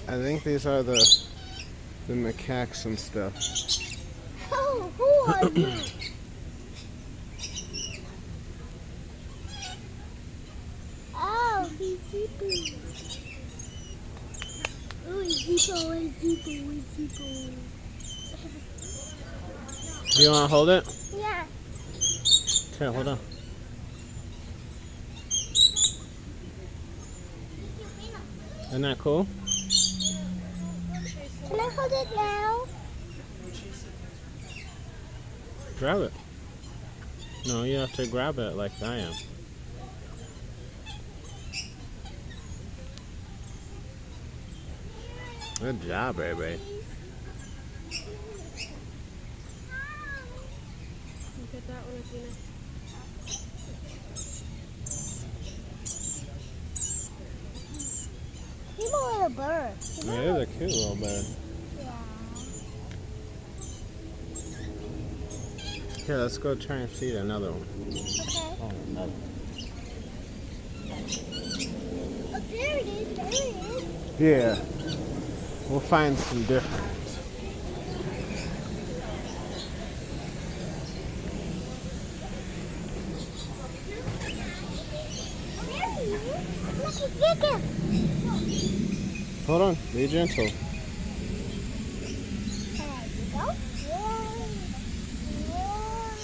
I think these are the macaques and stuff. Oh, who are you? Oh, he's Zippo. Oh, Zippo. Do you want to hold it? Yeah. Okay, hold on. Isn't that cool? Can I hold it now? Grab it. No, you have to grab it like I am. Good job, baby. Look at that one, Athena. He's a little bird. It is a cute little bird. Yeah. Here, let's go try and feed another one. Okay. Oh, another. Oh, there it is. There it is. Yeah. We'll find some different. There he is. Look at him. Hold on, be gentle. There you go. Whoa.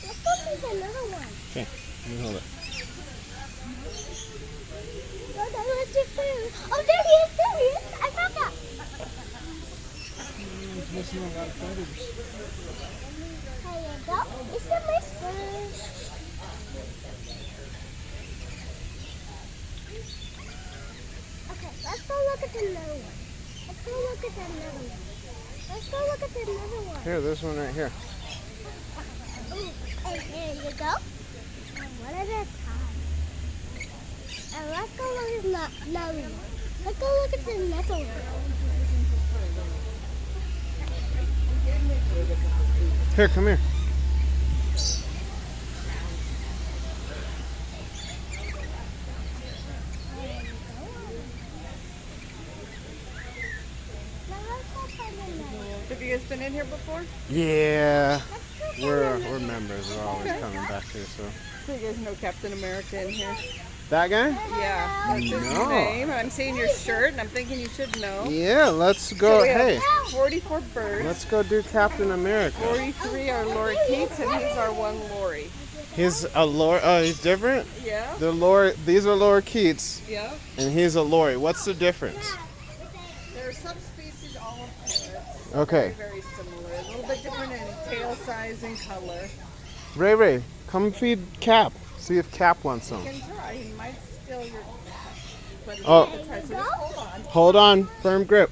Let's go see another one. Okay, let me hold it. Oh, that was your food. Oh, there he is. There he is. I found that. Missing a lot of feathers. There you go. It's a nice bird. Okay, let's go look at another one. Let's go look at another one. Let's go look at another one. Here, this one right here. Ooh, and here you go. One at a time. And let's go look at another one. Let's go look at the next one. Here, come here. Now let's go find another one. Have you guys been in here before? Yeah. Let's go We're find another members. We're always coming back here, so. So you guys know Captain America in here? That guy? Yeah, that's his No. name. I'm seeing your shirt, and I'm thinking you should know. Yeah, let's So go. we have Hey, 44 birds. let's go do Captain America. 43 are Lorikeets, and he's our one Lori. He's a Lori. Oh, he's different? Yeah? The Lori. These are Lorikeets, Yeah. and he's a Lori. What's the difference? They're subspecies all of parrots. Okay. Very similar. A little bit different in tail size and color. Ray Ray, come feed Cap. See if Cap wants some. You can try. He might steal your... But it's Oh. worth a try, so just hold on. Hold on, firm grip.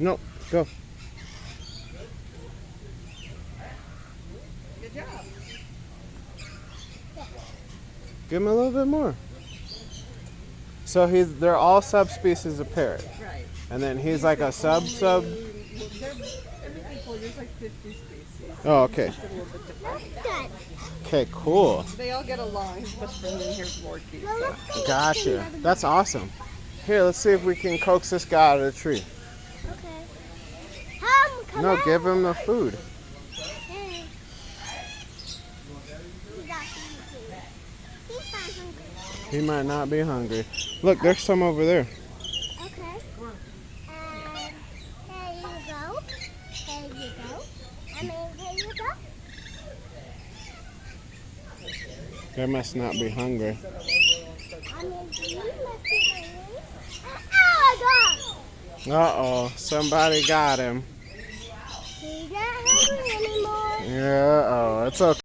No, go. Good job. Give him a little bit more. So they're all subspecies of parrot, Right. and then he's like a sub. Everything for there's like 50 species. Oh, okay. Just a little bit different. Good. Okay, cool. They all get along. He's much friendly. Here's Lorikeet. Now let's go Gotcha. look at That's awesome. Here, let's see if we can coax this guy out of the tree. Okay. Come No, out. give him the food. Hey. He's not hungry. He's not hungry. He might not be hungry. Look, there's some over there. Okay. And there you go. There you go. I mean, there you go. They must not be hungry. I mean, you must be hungry. Oh, God. Uh-oh, somebody got him. He's not hungry anymore. Yeah, oh, it's okay.